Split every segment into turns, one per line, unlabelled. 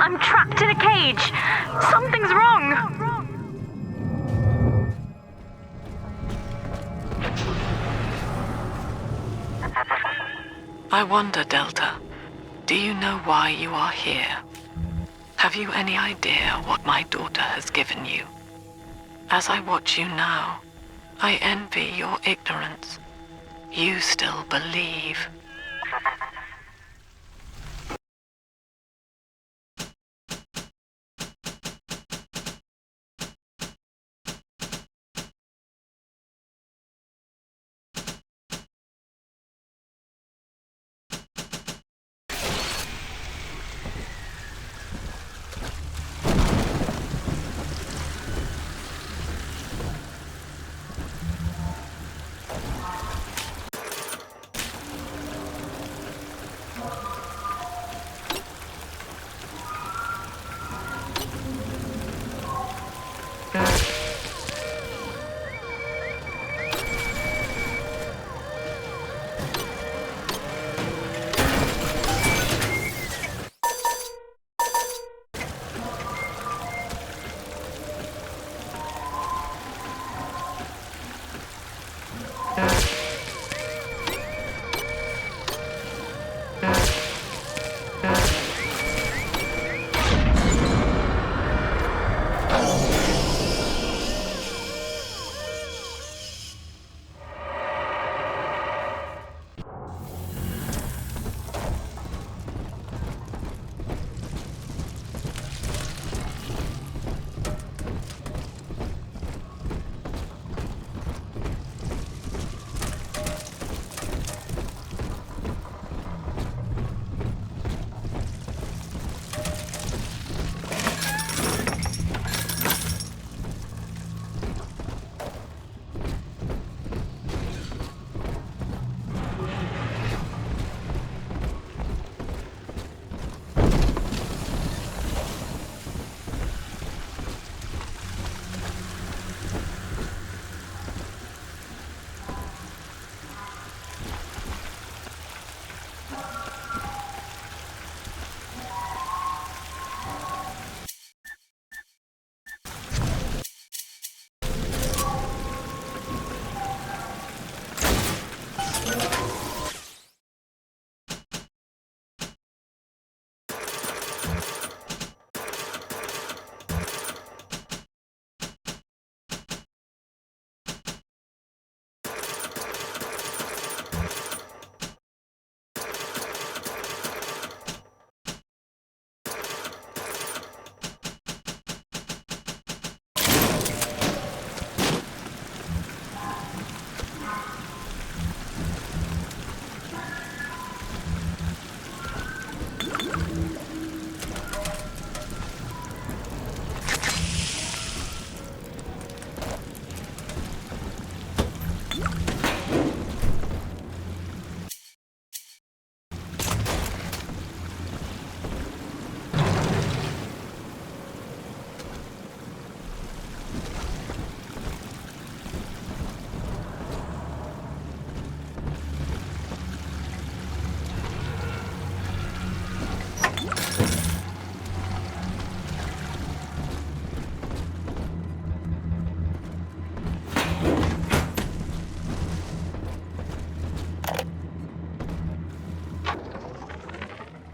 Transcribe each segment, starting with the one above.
I'm trapped in a cage. Something's wrong.
I wonder, Delta, do you know why you are here? Have you any idea what my daughter has given you? As I watch you now, I envy your ignorance. You still believe.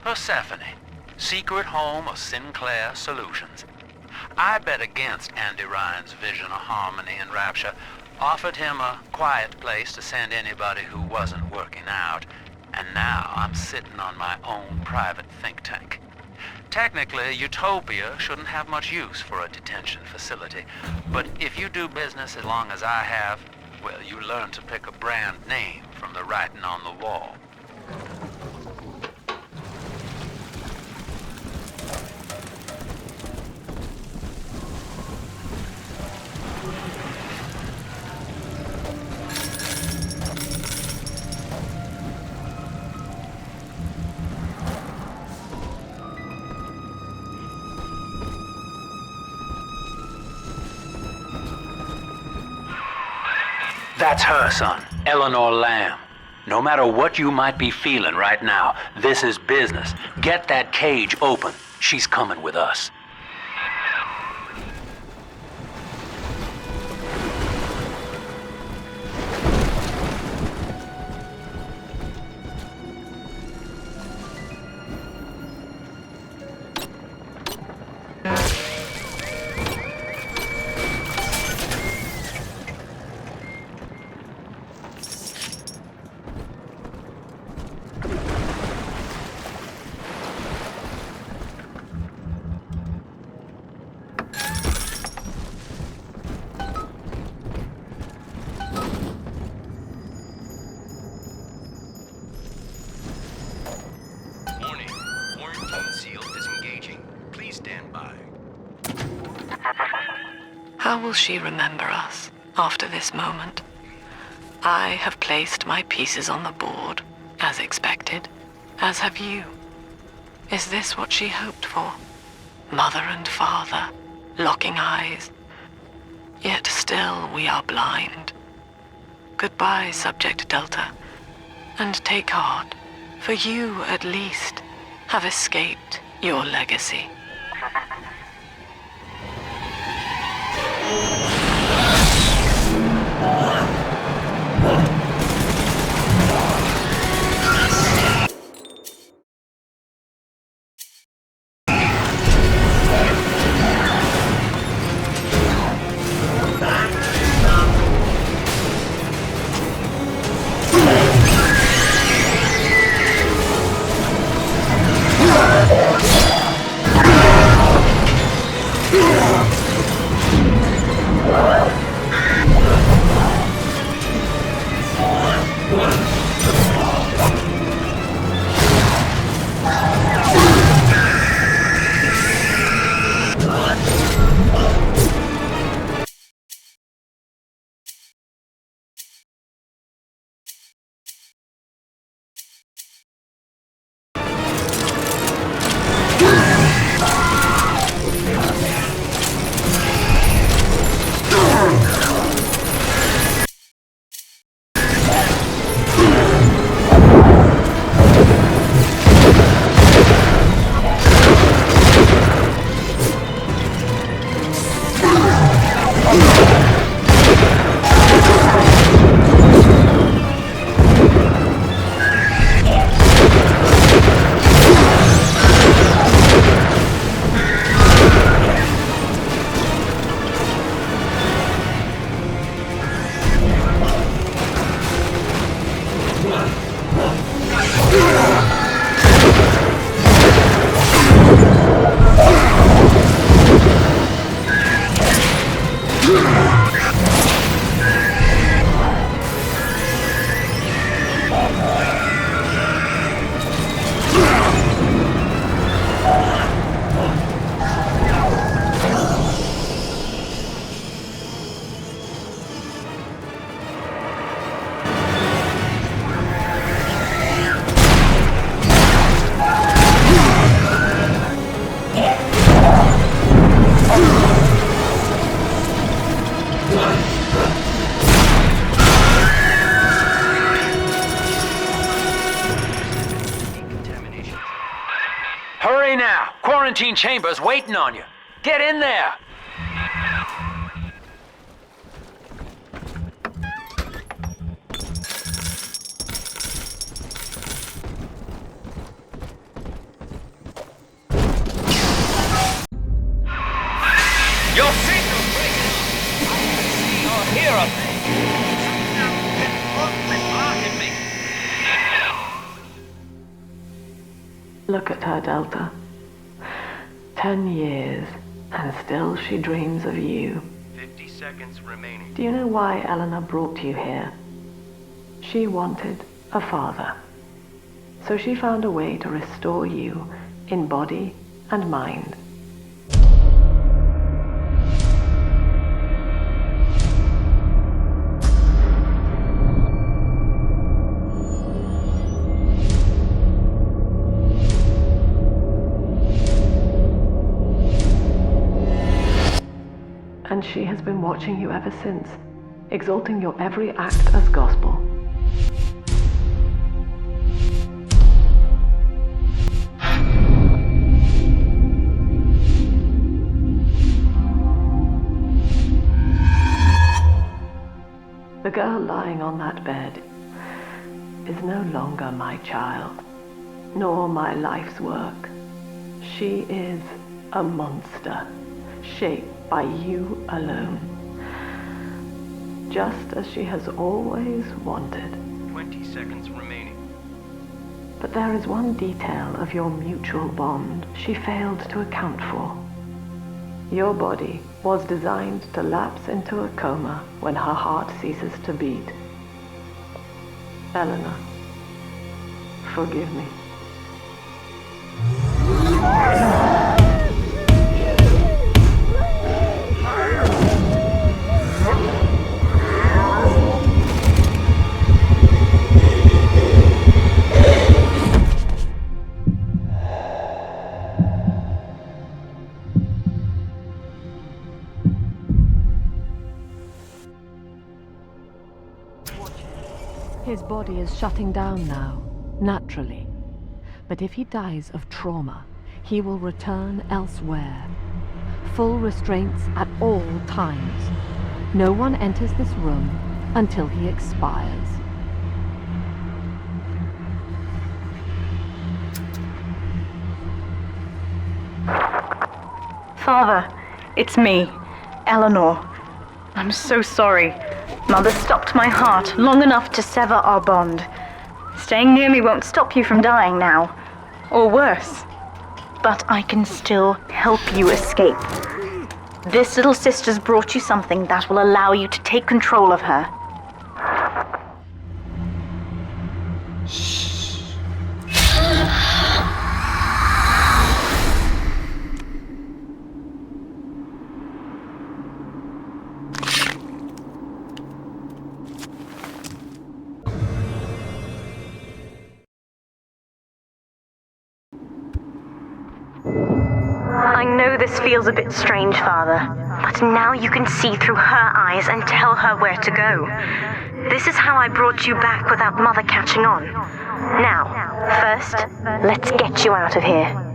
Persephone, secret home of Sinclair Solutions. I bet against Andy Ryan's vision of harmony and rapture, offered him a quiet place to send anybody who wasn't working out, and now I'm sitting on my own private think tank. Technically, Utopia shouldn't have much use for a detention facility, but if you do business as long as I have, well, you learn to pick a brand name from the writing on the wall. That's her, son, Eleanor Lamb. No matter what you might be feeling right now, this is business. Get that cage open.
She's coming with us.
How will she remember us after this moment? I have placed my pieces on the board, as expected, as have you. Is this what she hoped for? Mother and father, locking eyes. Yet still we are blind. Goodbye, Subject Delta, and take heart, for you, at least, have escaped your legacy.
Hurry now! Quarantine chamber's waiting on you. Get in there! Your signal's breaking up! I can see or hear a thing! Blocking me!
Look at her, Delta. 10 years, and still she dreams of you.
50 seconds remaining.
Do you know why Eleanor brought you here? She wanted a father. So she found a way to restore you in body and mind. And she has been watching you ever since, exalting your every act as gospel. The girl lying on that bed is no longer my child, nor my life's work. She is a monster, shaped by you alone, just as she has always wanted.
20 seconds remaining.
But there is one detail of your mutual bond she failed to account for. Your body was designed to lapse into a coma when her heart ceases to beat. Eleanor, forgive me. His body is shutting down now, naturally. But if he dies of trauma, he will return elsewhere. Full restraints at all times. No one enters this room until he expires.
Father, it's me, Eleanor. I'm so sorry. Mother stopped my heart long enough to sever our bond. Staying near me won't stop you from dying now. Or worse. But I can still help you escape. This little sister's brought you something that will allow you to take control of her. I know this feels a bit strange, Father, but now you can see through her eyes and tell her where to go. This is how I brought you back without Mother catching on. Now, first, let's get you out of here.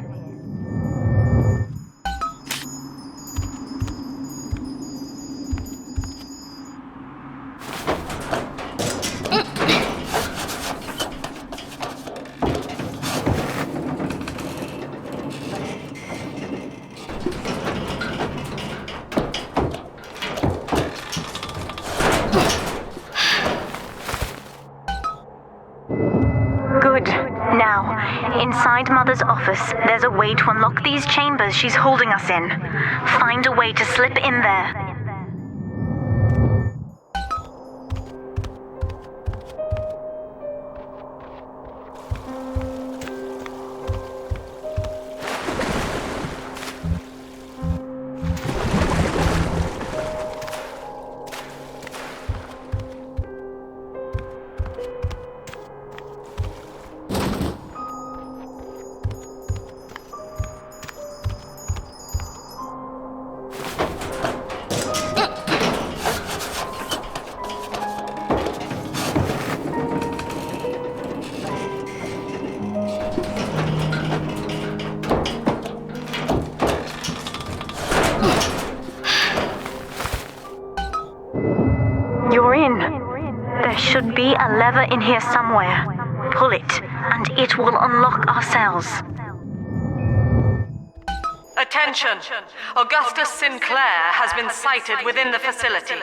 Inside Mother's office, there's a way to unlock these chambers she's holding us in. Find a way to slip in there. There should be a lever in here somewhere. Pull it, and it will unlock our cells.
Attention! Augustus Sinclair has been sighted within the facility.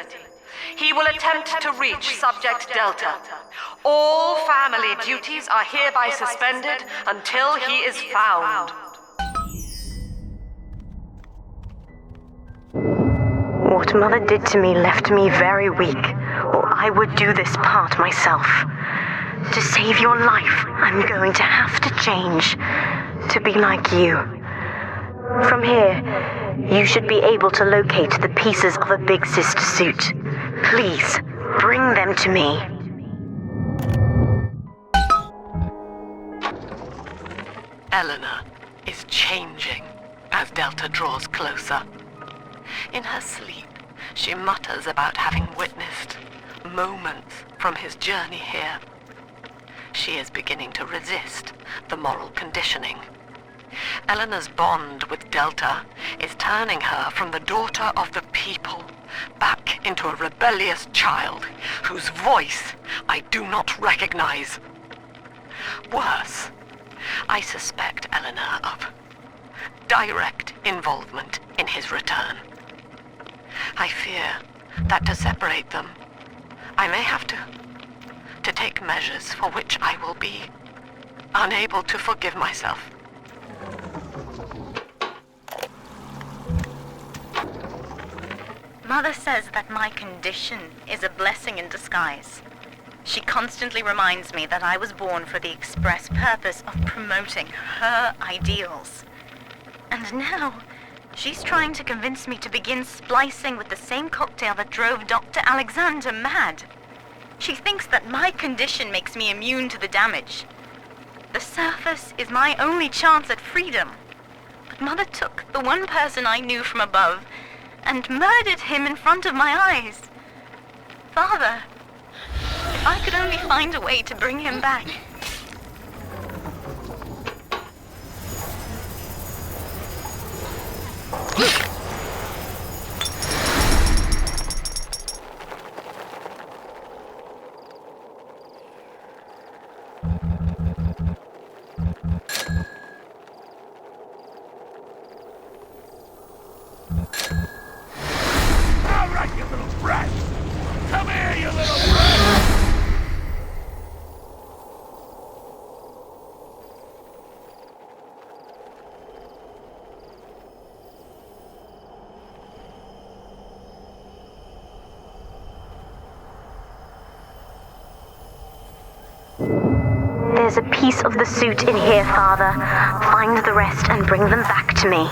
He will attempt to reach Subject Delta. All family duties are hereby suspended until he is found.
What Mother did to me left me very weak, or I would do this part myself. To save your life, I'm going to have to change, to be like you. From here, you should be able to locate the pieces of a Big Sister suit. Please, bring them to me.
Eleanor is changing as Delta draws closer. In her sleep, she mutters about having witnessed moments from his journey here. She is beginning to resist the moral conditioning. Eleanor's bond with Delta is turning her from the daughter of the people back into a rebellious child whose voice I do not recognize. Worse, I suspect Eleanor of direct involvement in his return. I fear that to separate them, I may have to take measures for which I will be unable to forgive myself.
Mother says that my condition is a blessing in disguise. She constantly reminds me that I was born for the express purpose of promoting her ideals. And now, she's trying to convince me to begin splicing with the same cocktail that drove Dr. Alexander mad. She thinks that my condition makes me immune to the damage. The surface is my only chance at freedom. But Mother took the one person I knew from above and murdered him in front of my eyes. Father, if I could only find a way to bring him back.
All right, you little brat! Come here, you little brat!
There's a piece of the suit in here, Father. Find the rest and bring them back to me.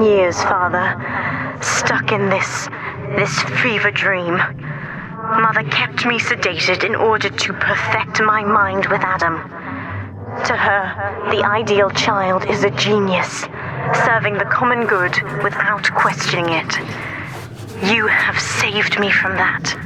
Years, Father, stuck in this fever dream. Mother kept me sedated in order to perfect my mind with Adam. To her, the ideal child is a genius, serving the common good without questioning it. You have saved me from that.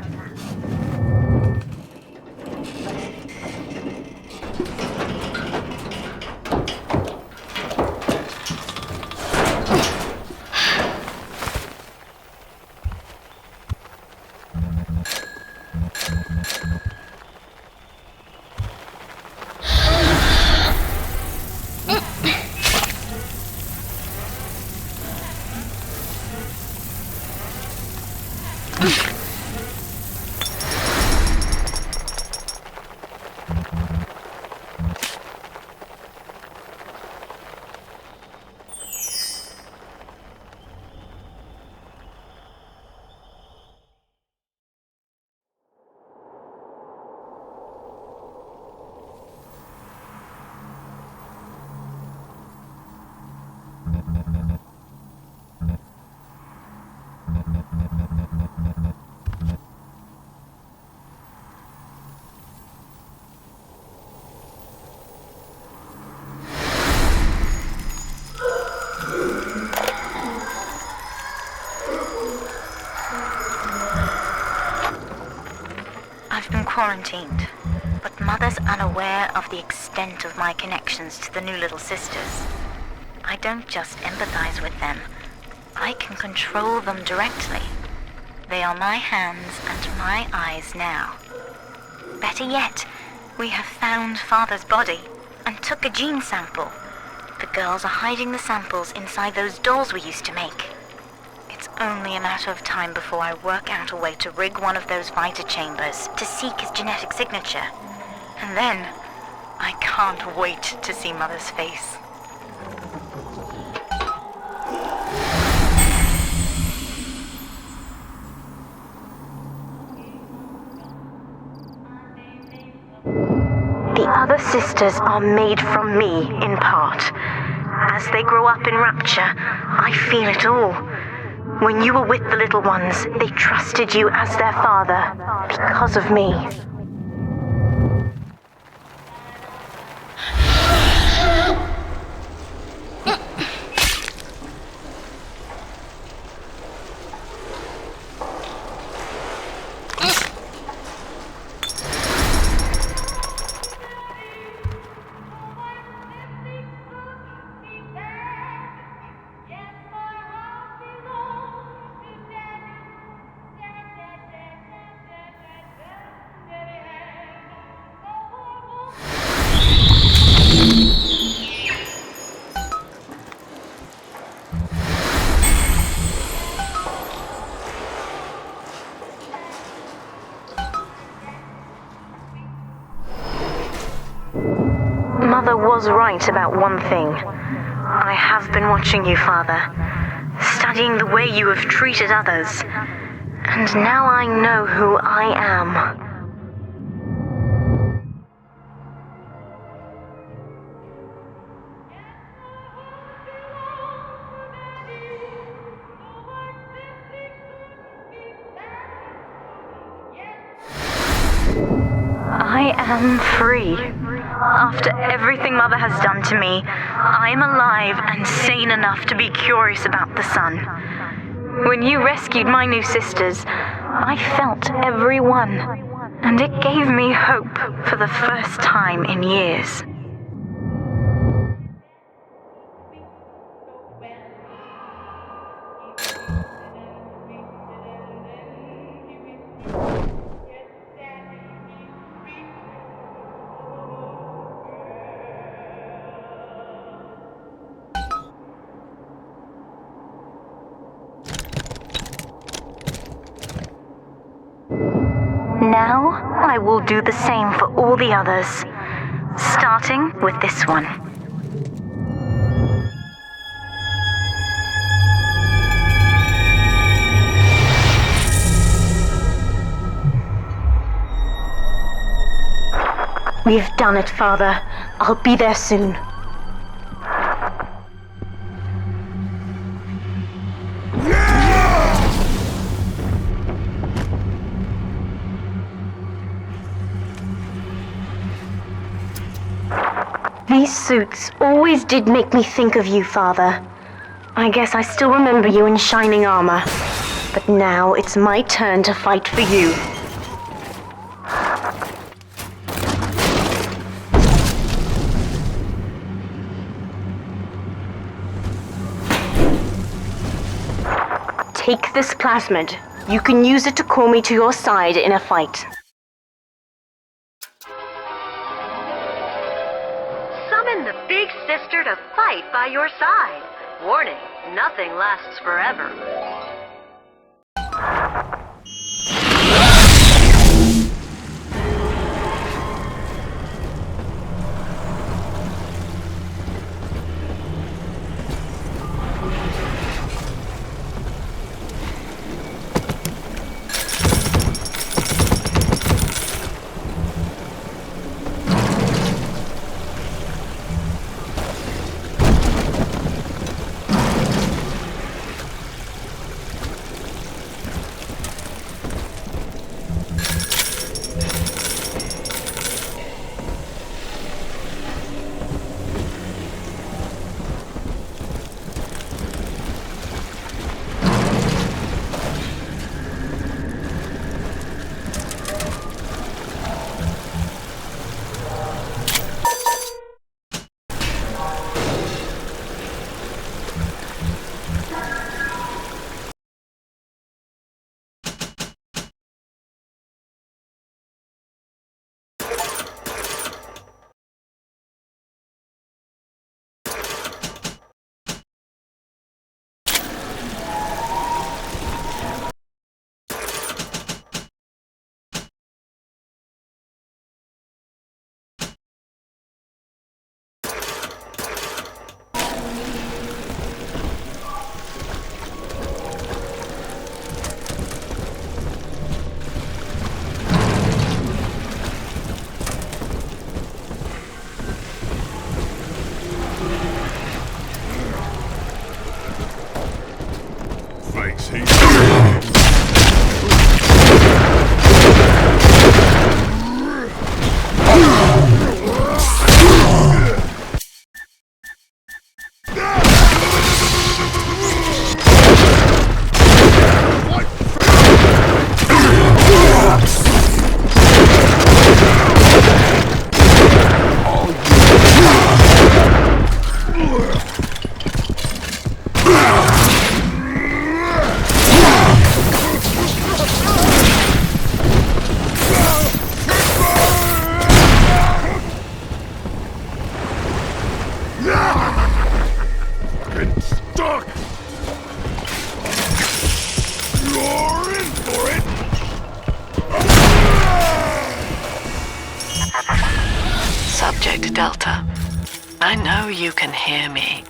I've been quarantined, but Mother's unaware of the extent of my connections to the new little sisters. I don't just empathize with them. I can control them directly. They are my hands and my eyes now. Better yet, we have found Father's body and took a gene sample. The girls are hiding the samples inside those dolls we used to make. It's only a matter of time before I work out a way to rig one of those vita chambers to seek his genetic signature. And then, I can't wait to see Mother's face. The other sisters are made from me, in part. As they grow up in rapture, I feel it all. When you were with the little ones, they trusted you as their father, because of me. Mother was right about one thing. I have been watching you, Father, studying the way you have treated others, and now I know who I am. I am free. After everything Mother has done to me, I am alive and sane enough to be curious about the sun. When you rescued my new sisters, I felt every one, and it gave me hope for the first time in years. Now, I will do the same for all the others, starting with this one. We've done it, Father. I'll be there soon. These suits always did make me think of you, Father. I guess I still remember you in shining armor. But now it's my turn to fight for you. Take this plasmid. You can use it to call me to your side in a fight.
Summon the big sister to fight by your side. Warning, nothing lasts forever.
Subject Delta, I know you can hear me.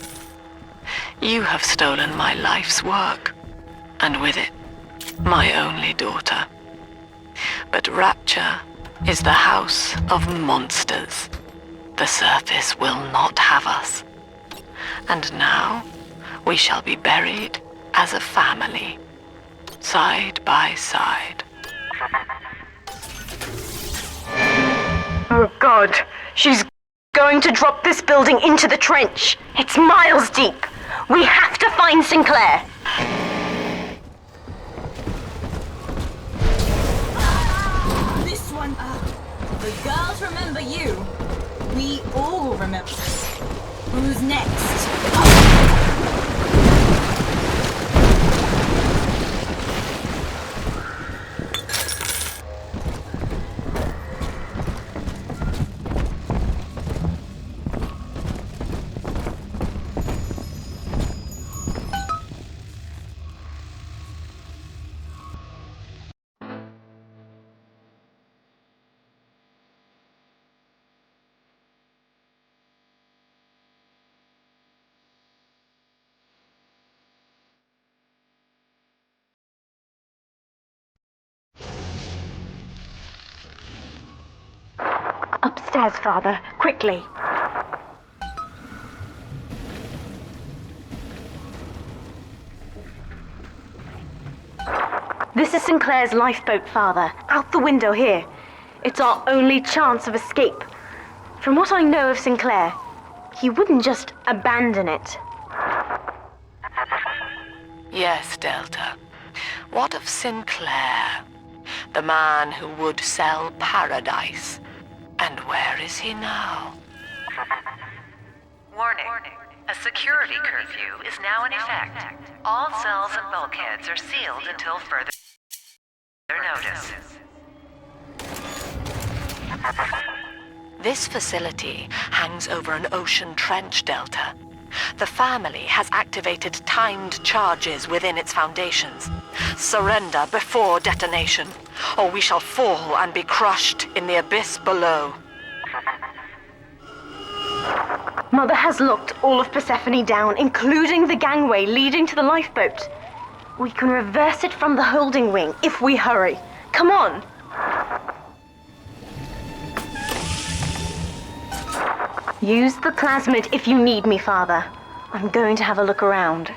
You have stolen my life's work, and with it, my only daughter. But Rapture is the house of monsters. The surface will not have us. And now, we shall be buried as a family, side by side.
Oh God, she's going to drop this building into the trench. It's miles deep. We have to find Sinclair.
This one, the girls remember you. We all remember. Who's next?
Upstairs, Father, quickly. This is Sinclair's lifeboat, Father. Out the window here. It's our only chance of escape. From what I know of Sinclair, he wouldn't just abandon it.
Yes, Delta. What of Sinclair? The man who would sell paradise. And where is he now?
Warning. A security curfew is now in effect. All cells and bulkheads are sealed until further notice.
This facility hangs over an ocean trench, Delta. The family has activated timed charges within its foundations. Surrender before detonation, or we shall fall and be crushed in the abyss below.
Mother has locked all of Persephone down, including the gangway leading to the lifeboat. We can reverse it from the holding wing if we hurry. Come on! Use the plasmid if you need me, Father. I'm going to have a look around.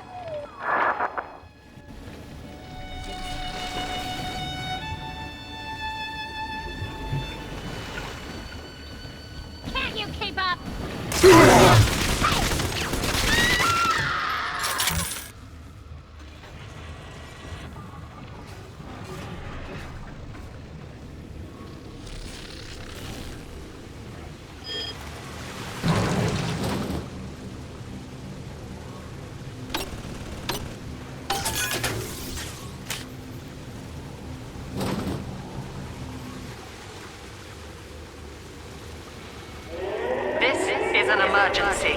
Can't you keep up?
This is an emergency.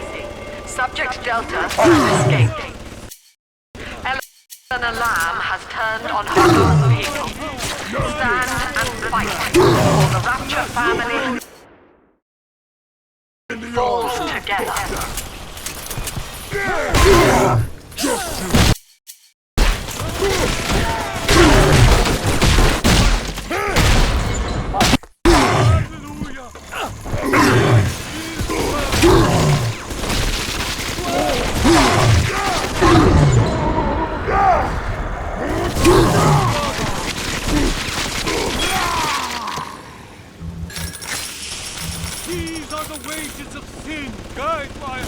Subject Delta has escaped. An alarm has turned on her own people. Stand and fight, or the Rapture family falls together.
These are the wages of sin, guide by...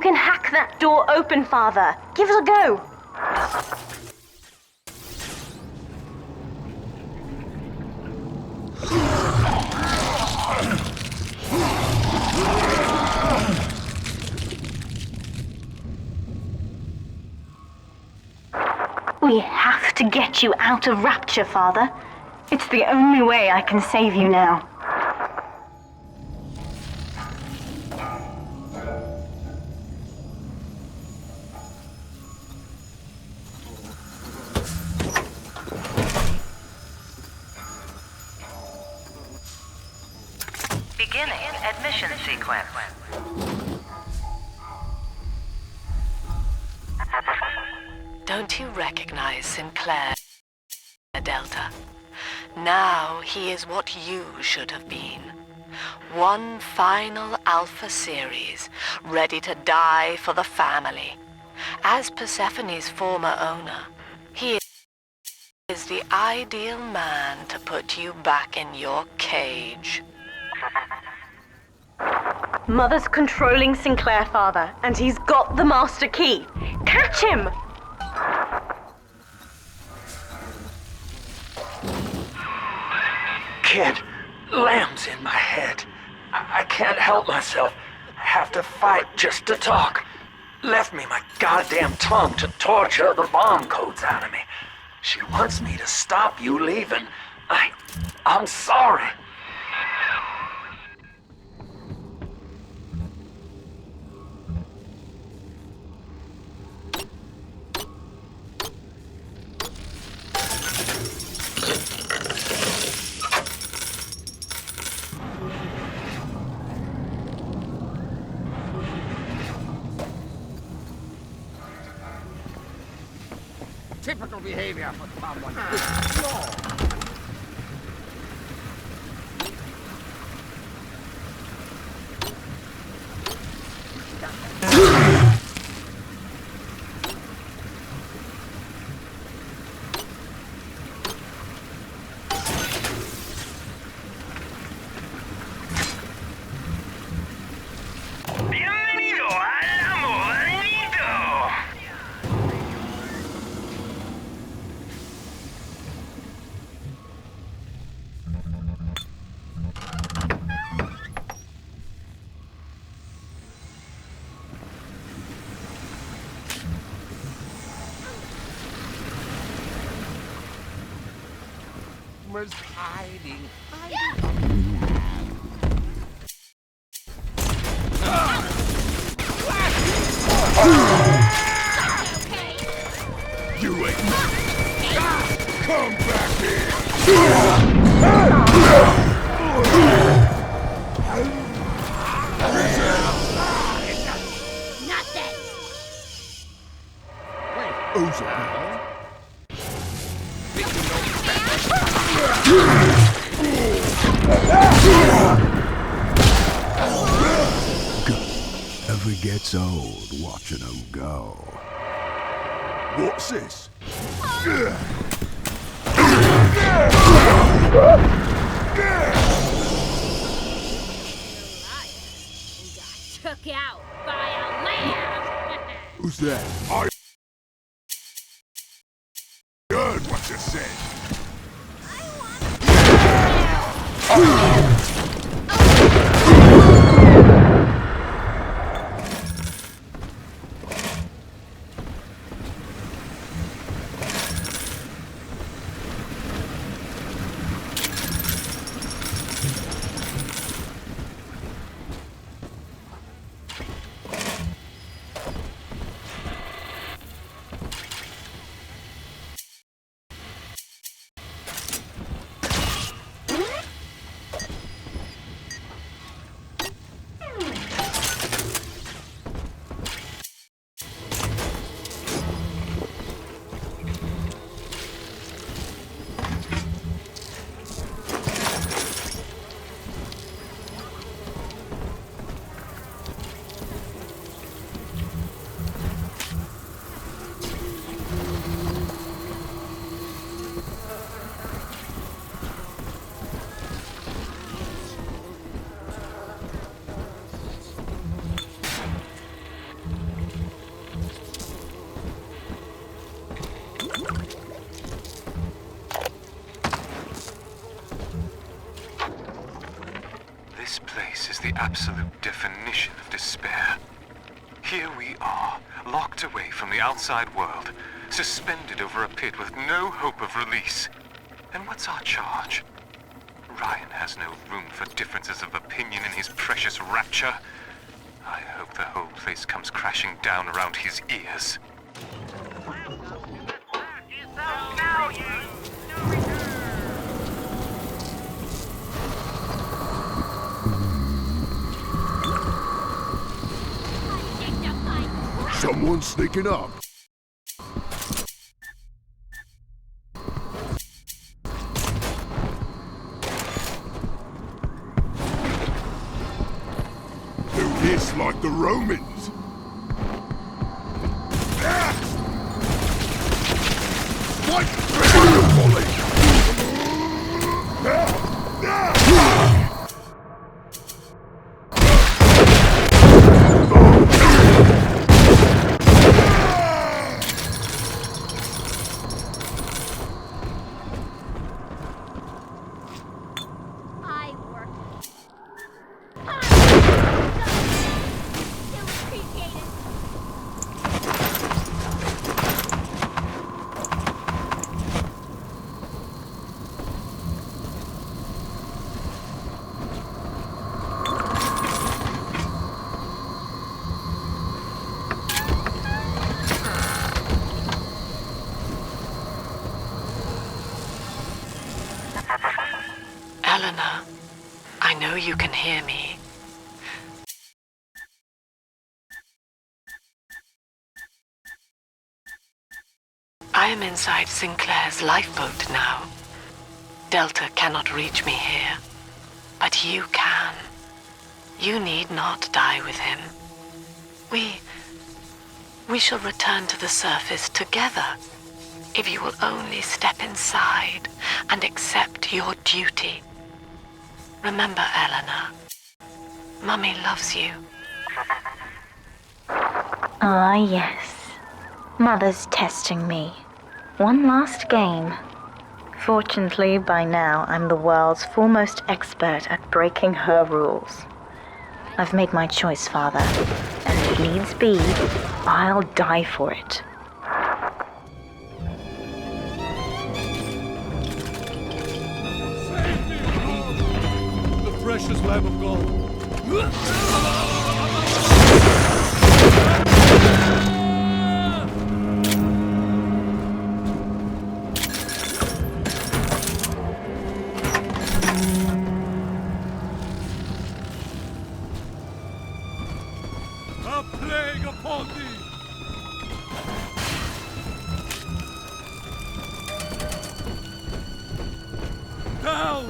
can hack that door open, Father. Give it a go. We have to get you out of Rapture, Father. It's the only way I can save you now.
Beginning admission sequence.
Don't you recognize Sinclair, Delta? Now he is what you should have been. One final Alpha series, ready to die for the family. As Persephone's former owner, he is the ideal man to put you back in your cage.
Mother's controlling Sinclair, Father, and he's got the master key. Catch him!
Kid, lamb's in my head. I can't help myself. I have to fight just to talk. Left me my goddamn tongue to torture the bomb codes out of me. She wants me to stop you leaving. I'm sorry.
Typical behavior for someone.
Bienvenido al amorito.
Was hiding.
You ain't come back here.
Nothing.
Who's it? Never gets old watching them go. What's this?
Took out by a lamb.
Who's that? I heard what you said.
This place is the absolute definition of despair. Here we are, locked away from the outside world, suspended over a pit with no hope of release. And what's our charge? Ryan has no room for differences of opinion in his precious rapture. I hope the whole place comes crashing down around his ears.
Someone's sneaking up. Do this like the Romans. Fight! Volley!
I work. Still appreciated.
Eleanor, I know you can hear me. I am inside Sinclair's lifeboat now. Delta cannot reach me here, but you can. You need not die with him. We shall return to the surface together, if you will only step inside and accept your duty. Remember, Eleanor, Mummy loves you.
Ah, yes. Mother's testing me. One last game. Fortunately, by now, I'm the world's foremost expert at breaking her rules. I've made my choice, Father, and if needs be, I'll die for it.
The precious Lamb of God. A plague upon thee! Down!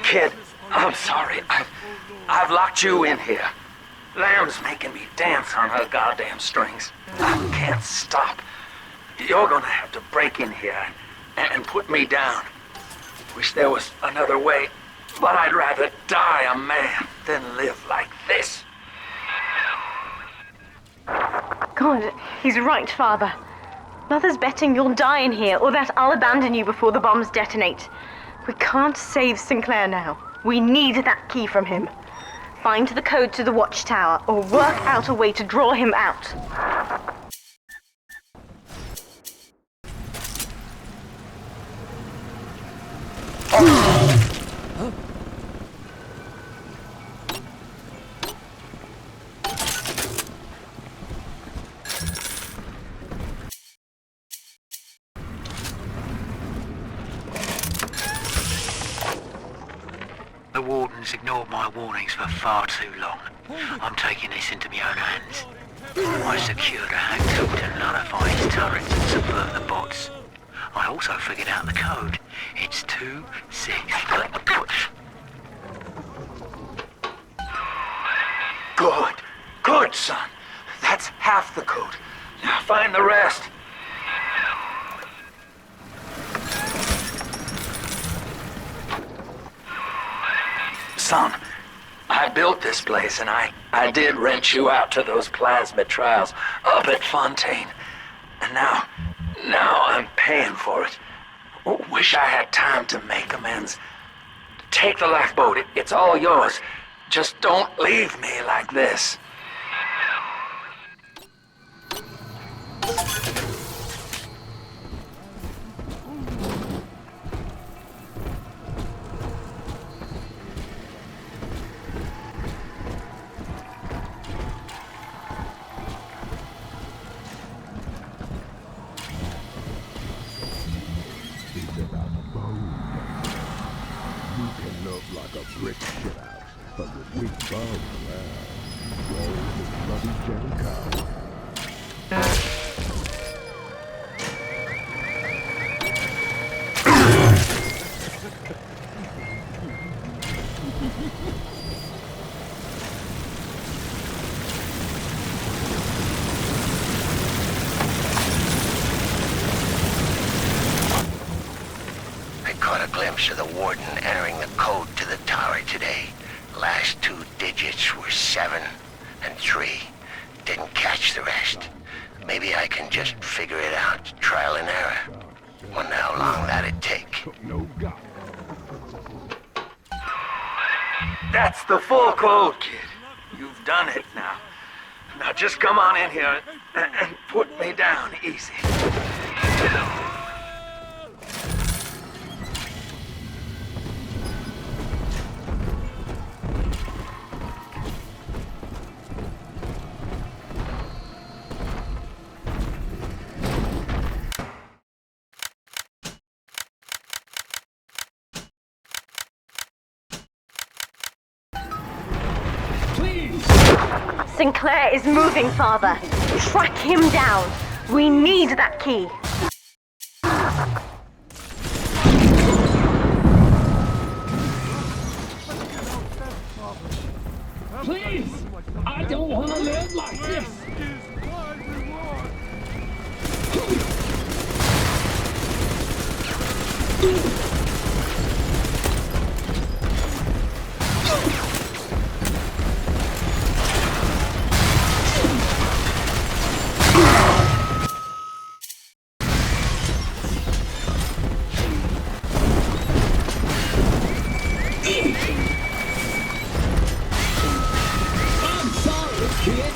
Kid, I'm sorry. I've locked you in here. Lamb's making me dance on her goddamn strings. I can't stop. You're gonna have to break in here and put me down. Wish there was another way, but I'd rather die a man than live like this.
God, he's right, Father. Mother's betting you'll die in here, or that I'll abandon you before the bombs detonate. We can't save Sinclair now. We need that key from him. Find the code to the watchtower, or work out a way to draw him out.
The Warden's ignored my warnings for far too long. I'm taking this into my own hands. I secured a hack tool to nullify his turrets and subvert the bots.
I also figured out the code. It's 2-6. Good. Good, son. That's half the code. Now find the rest. Son, I built this place and I did rent you out to those plasmid trials up at Fontaine. And now I'm paying for it. Wish I had time to make amends. Take the lifeboat. It's all yours. Just don't leave me like this.
You can look like a brick shit house, but with big bones, well, you're the bloody jelly cow.
I caught a glimpse of the warden entering the code to the tower today. Last 2 digits were 7 and 3. Didn't catch the rest. Maybe I can just figure it out, trial and error. Wonder how long that'd take.
No God.
That's the full code, kid. You've done it now. Now just come on in here and put me down easy.
Sinclair is moving, Father. Track him down. We need that key.
Please! I don't want to live like this! I'm sorry, kid.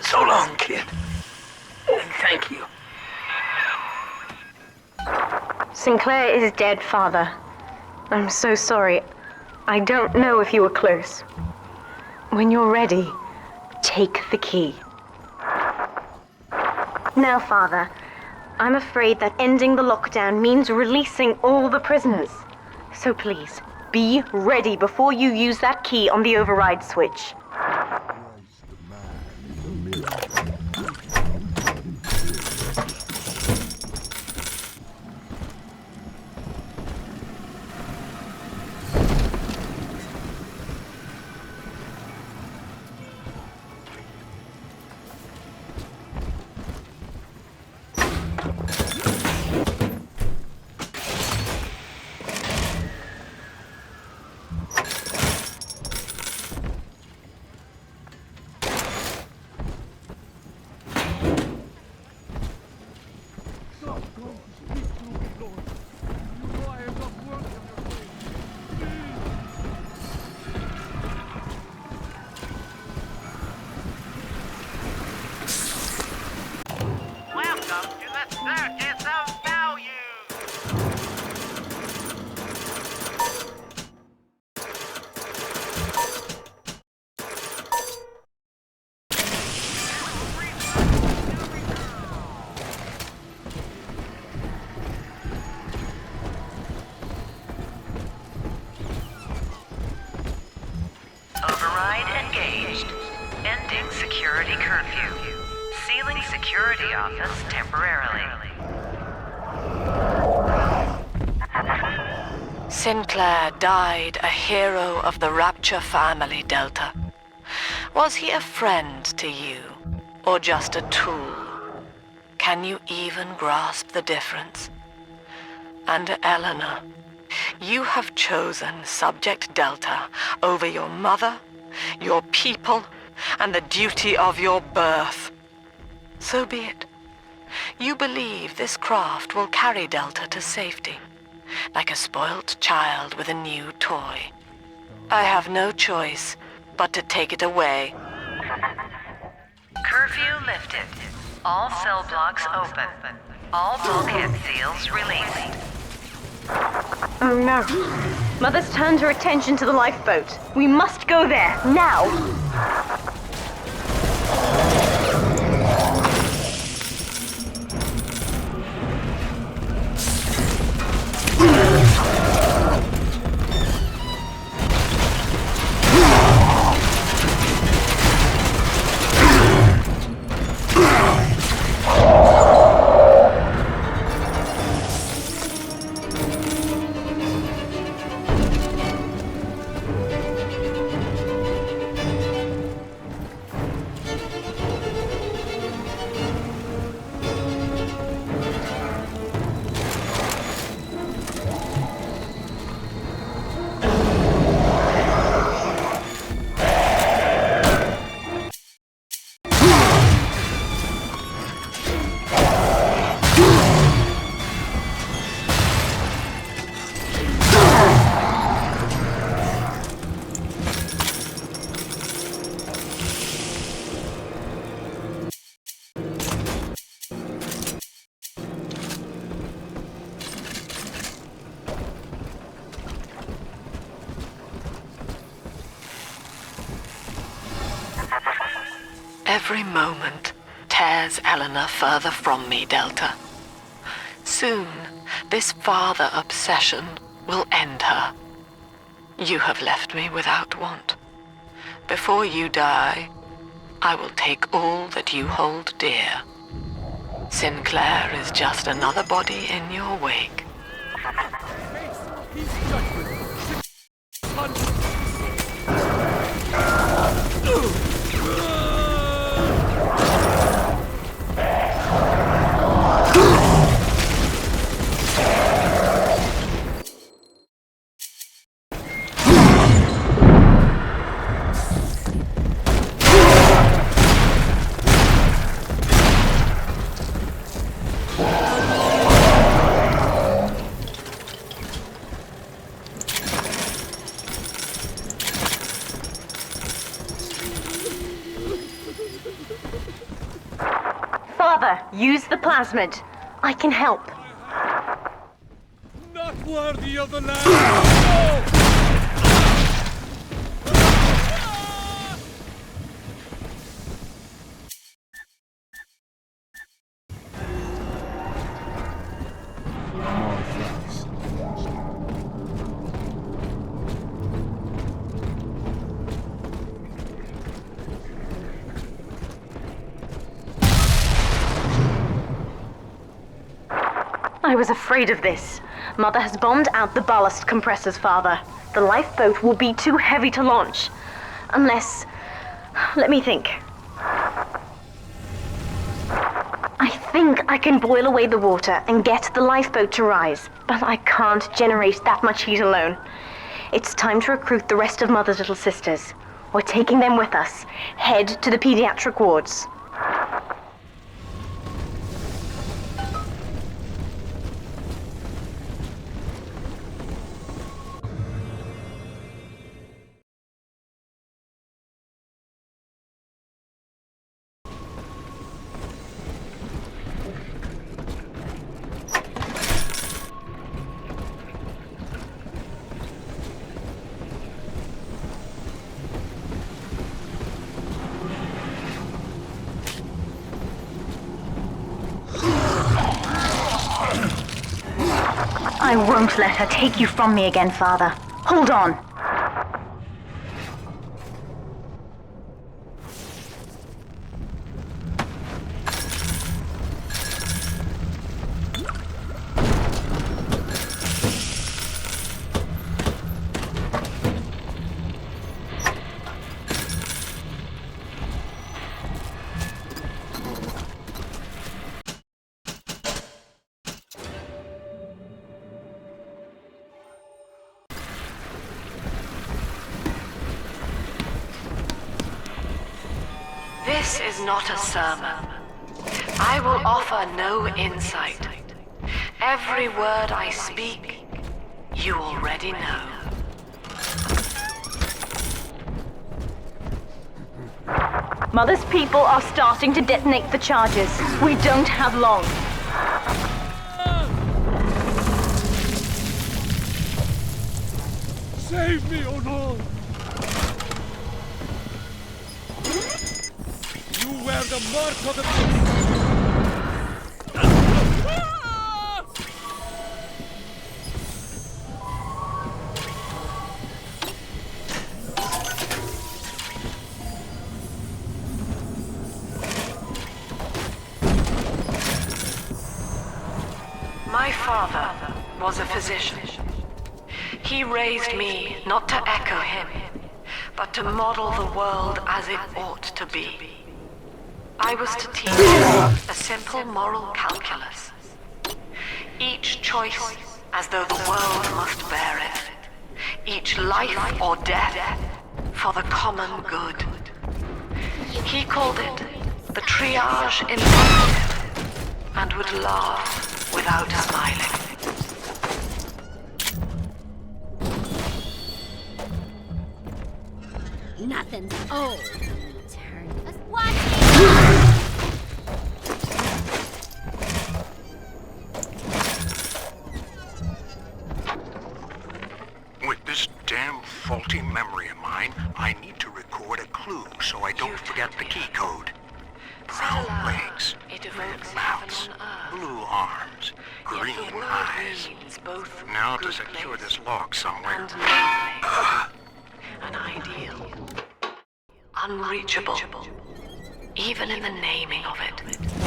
So long, kid. And thank you.
Sinclair is dead, Father. I'm so sorry. I don't know if you were close. When you're ready, take the key. Now, Father, I'm afraid that ending the lockdown means releasing all the prisoners. So please, be ready before you use that key on the override switch.
Ending security curfew. Sealing security office temporarily.
Sinclair died a hero of the Rapture family, Delta. Was he a friend to you, or just a tool? Can you even grasp the difference? And Eleanor, you have chosen Subject Delta over your mother, your people, and the duty of your birth. So be it. You believe this craft will carry Delta to safety, like a spoilt child with a new toy. I have no choice but to take it away.
Curfew lifted. All cell blocks open. All bulkhead seals released.
Oh no. Mother's turned her attention to the lifeboat. We must go there, now!
Every moment tears Eleanor further from me, Delta. Soon, this father obsession will end her. You have left me without want. Before you die, I will take all that you hold dear. Sinclair is just another body in your wake.
Father, use the plasmid. I can help.
Not worthy of the land! No!
I was afraid of this. Mother has bombed out the ballast compressors, Father. The lifeboat will be too heavy to launch. Unless... let me think. I think I can boil away the water and get the lifeboat to rise, but I can't generate that much heat alone. It's time to recruit the rest of Mother's little sisters. We're taking them with us. Head to the pediatric wards. I won't let her take you from me again, Father. Hold on.
This is not a sermon. I will offer no insight. Every word I speak, you already know.
Mother's people are starting to detonate the charges. We don't have long.
Save me, Honor! You wear the mark of the beast!
My father was a physician. He raised me not to echo him, but to model the world as it ought to be. I was to teach him a simple moral calculus. Each choice as though the world must bear it. Each life or death for the common good. He called it the triage imperative and would laugh without smiling.
Nothing's old. Turn. Watch me!
With this damn faulty memory of mine, I need to record a clue so I don't forget the key code. Brown legs, red mouths, blue arms, green eyes. Now to secure this log somewhere.
An ideal. Unreachable. Even in the naming of it,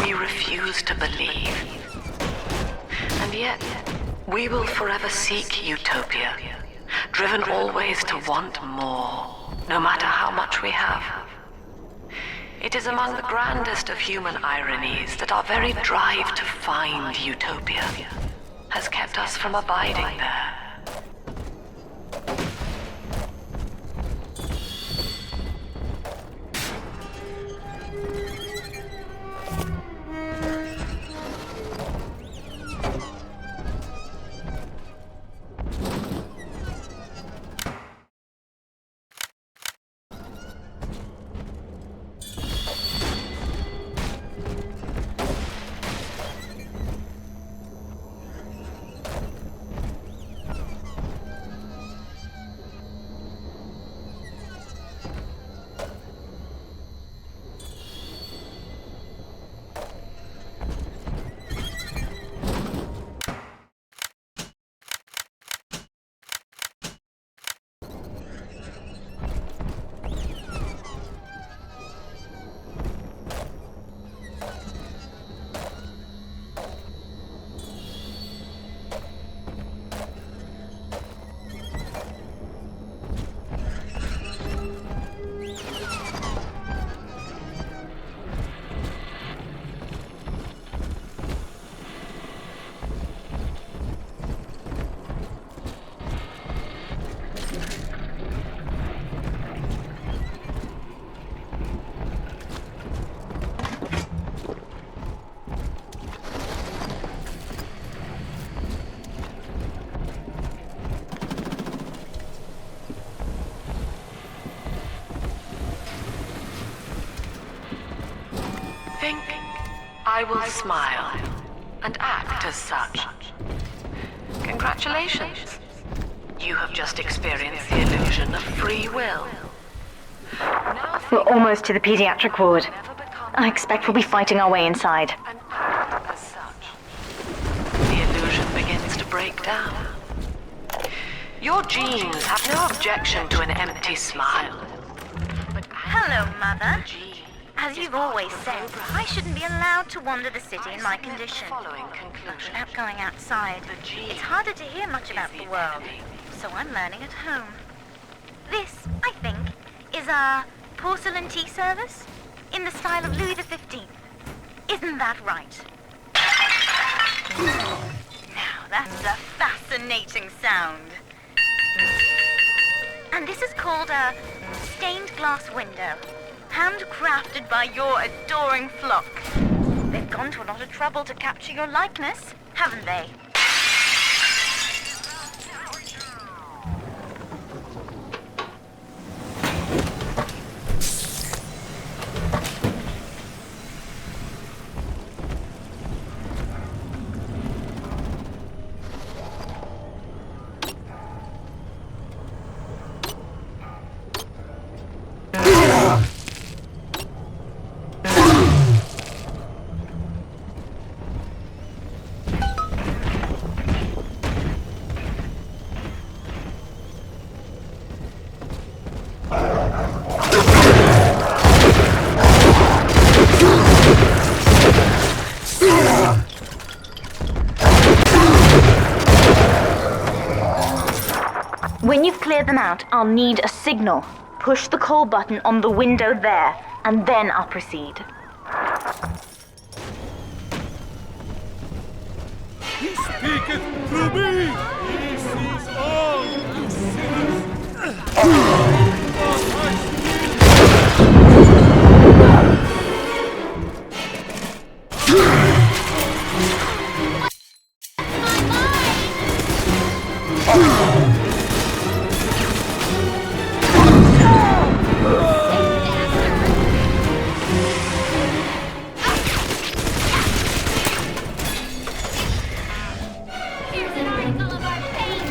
we refuse to believe. And yet, we will forever seek utopia, driven always to want more, no matter how much we have. It is among the grandest of human ironies that our very drive to find utopia has kept us from abiding there. Think I will smile and act as such. Congratulations. You have just experienced the illusion of free will.
We're almost to the pediatric ward. I expect we'll be fighting our way inside.
And act as such. The illusion begins to break down. Your genes have no objection to an empty smile.
Hello, Mother. As you've always said, I shouldn't be allowed to wander the city in my condition. Without going outside, it's harder to hear much about the world, so I'm learning at home. This, I think, is a porcelain tea service in the style of Louis XV. Isn't that right? Now, that's a fascinating sound. And this is called a stained glass window. handcrafted by your adoring flock. They've gone to a lot of trouble to capture your likeness, haven't they?
When you've cleared them out, I'll need a signal. Push the call button on the window there, and then I'll proceed.
He speaketh through me! He sees all the sinners!
Here's an article of our fate.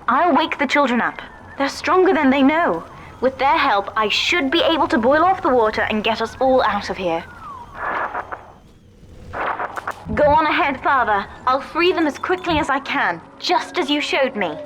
I'll wake the children up. They're stronger than they know. With their help, I should be able to boil off the water and get us all out of here. Go on ahead, Father. I'll free them as quickly as I can, just as you showed me.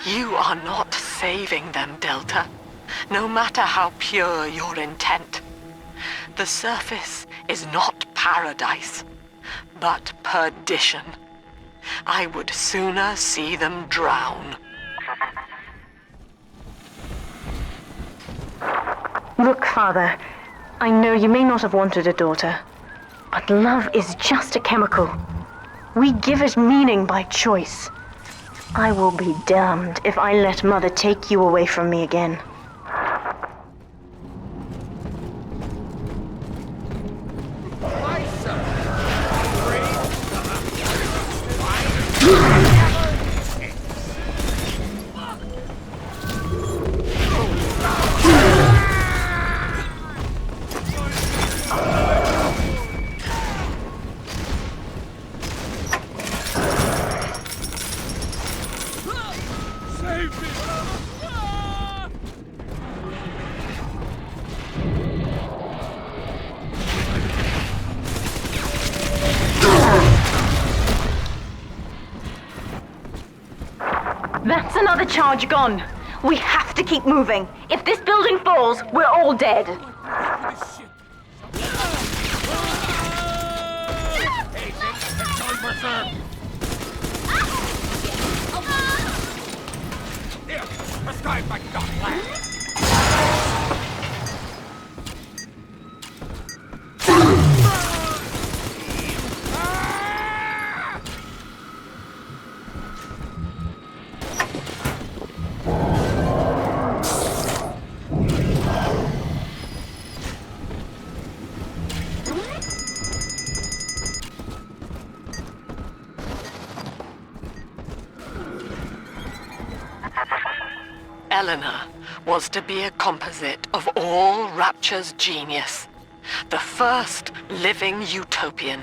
You are not saving them, Delta, no matter how pure your intent. The surface is not paradise, but perdition. I would sooner see them drown.
Look, Father, I know you may not have wanted a daughter, but love is just a chemical. We give it meaning by choice. I will be damned if I let Mother take you away from me again.
Save me!
charge gone. We have to keep moving. If this building falls, we're all dead.
Eleanor was to be a composite of all Rapture's genius. The first living utopian,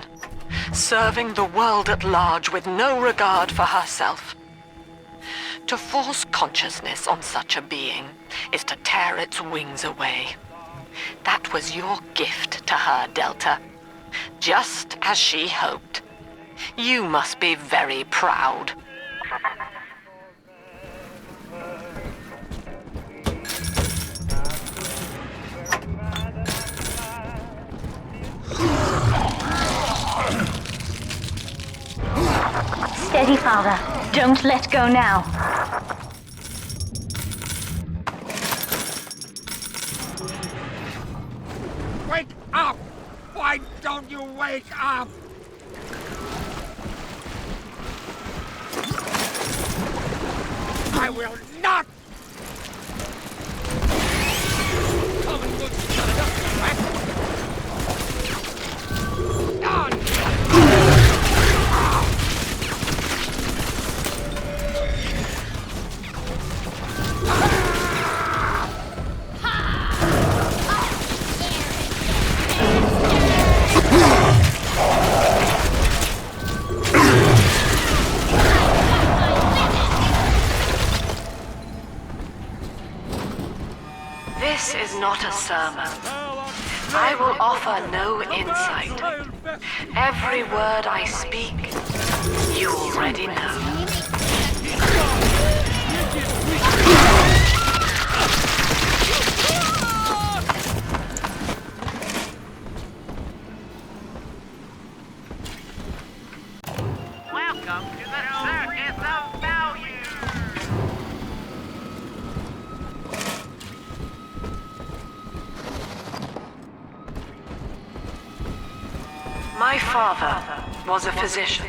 serving the world at large with no regard for herself. To force consciousness on such a being is to tear its wings away. That was your gift to her, Delta. Just as she hoped. You must be very proud.
Steady, Father. Don't let go now.
Wake up! Why don't you wake up? I will not! Come and look,
This is not a sermon. I will offer no insight. Every word I speak, you already know.
Welcome to the Circus of Value!
My father was a physician.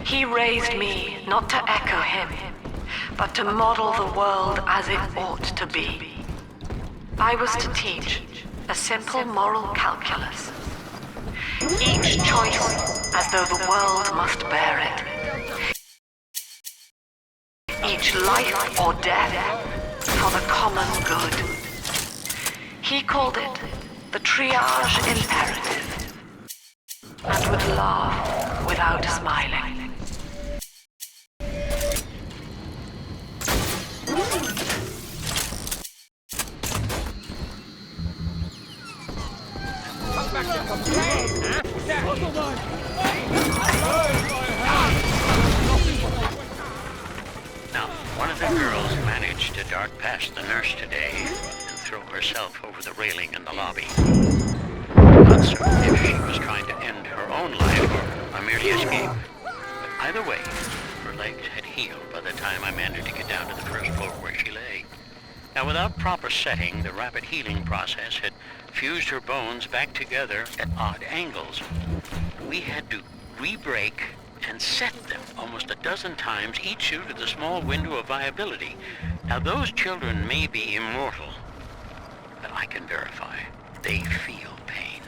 He raised me not to echo him, but to model the world as it ought to be. I was to teach a simple moral calculus. Each choice as though the world must bear it. Each life or death for the common good. He called it the triage imperative, and would laugh without smiling.
Come back to complain, huh?
Now, one of the girls managed to dart past the nurse today and throw herself over the railing in the lobby. Not certain if she was trying to end her own life or merely escape. But either way, her legs had healed by the time I managed to get down to the first floor where she lay. Now, without proper setting, the rapid healing process had fused her bones back together at odd angles. We had to re-break and set them almost a dozen times, each due to the small window of viability. Now, those children may be immortal, but I can verify they feel pain.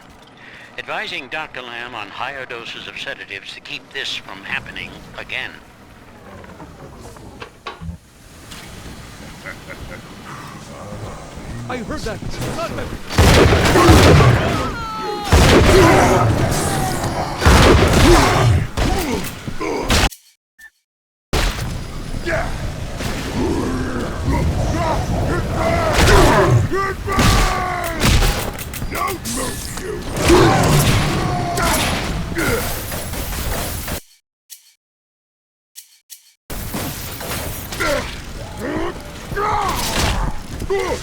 Advising Dr. Lamb on higher doses of sedatives to keep this from happening again.
I heard that.
We're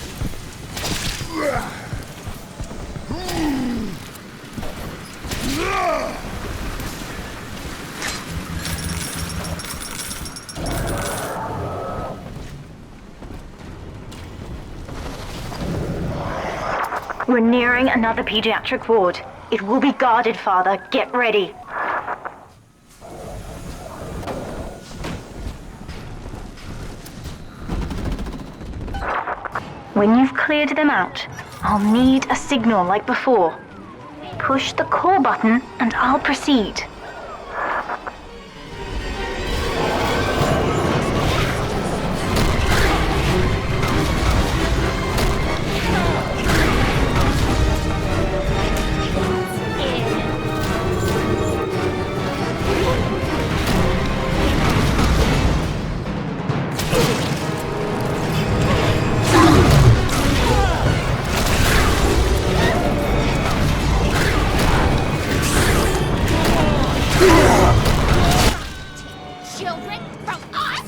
nearing another pediatric ward. It will be guarded, Father. Get ready. When you've cleared them out, I'll need a signal like before. Push the call button and I'll proceed.
Children from us?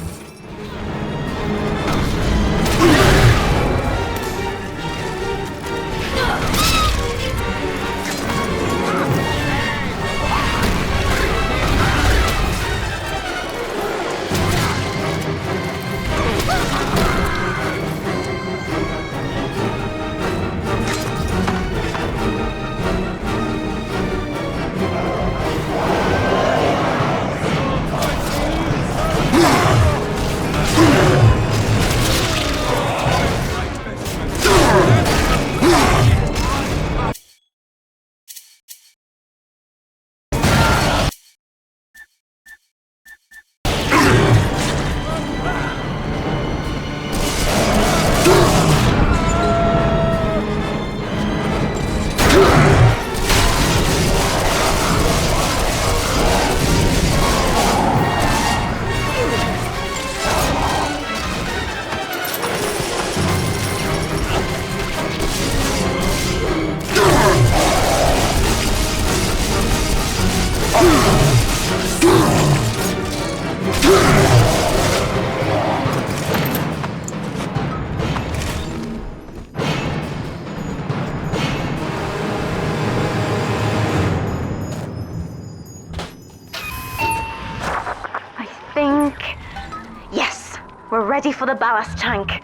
Yes, we're ready for the ballast tank.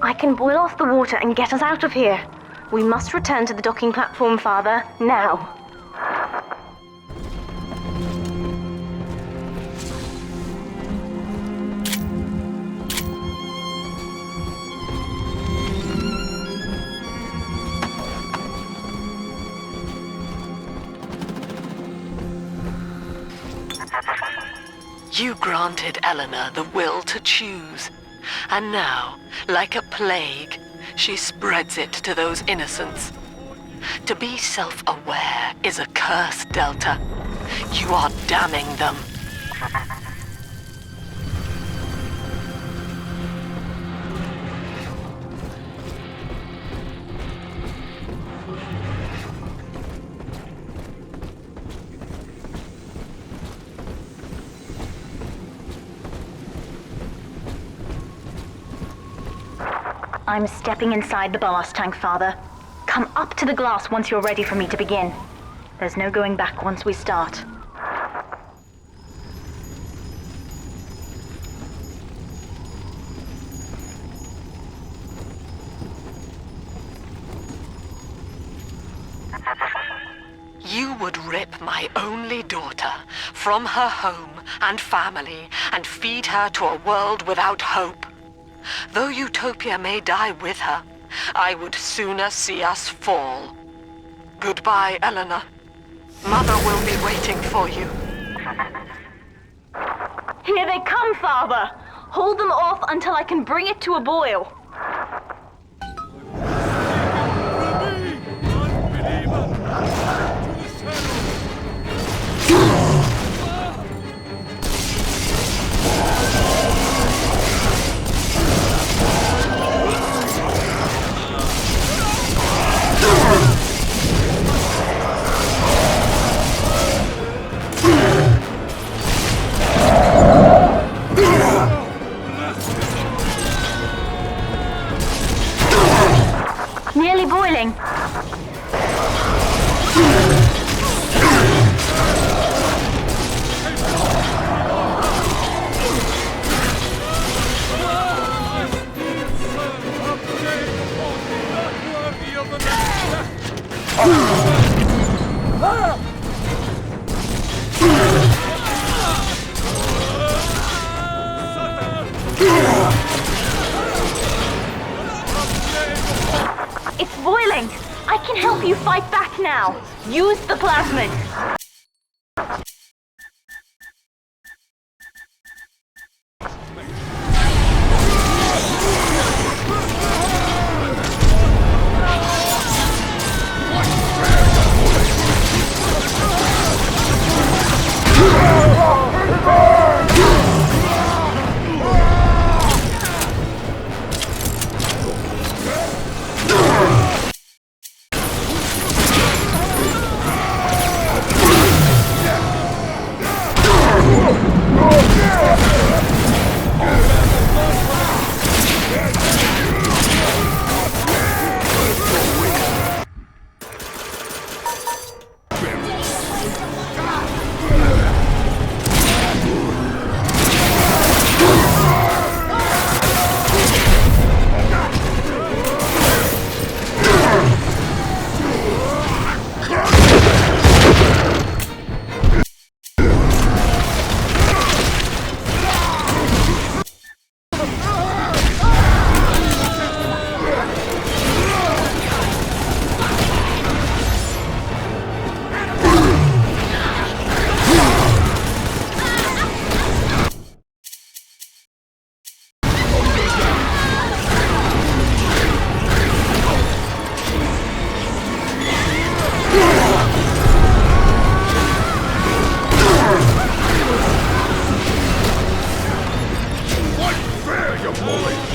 I can boil off the water and get us out of here. We must return to the docking platform, Father, now.
You granted Eleanor the will to choose, and now, like a plague, she spreads it to those innocents. To be self-aware is a curse, Delta. You are damning them.
I'm stepping inside the ballast tank, Father. Come up to the glass once you're ready for me to begin. There's no going back once we start.
You would rip my only daughter from her home and family and feed her to a world without hope. Though Utopia may die with her, I would sooner see us fall. Goodbye, Eleanor. Mother will be waiting for you.
Here they come, Father! Hold them off until I can bring it to a boil.
nearly boiling. It's boiling! I can help you fight back now! Use the plasmid!
Fight fair, you bully!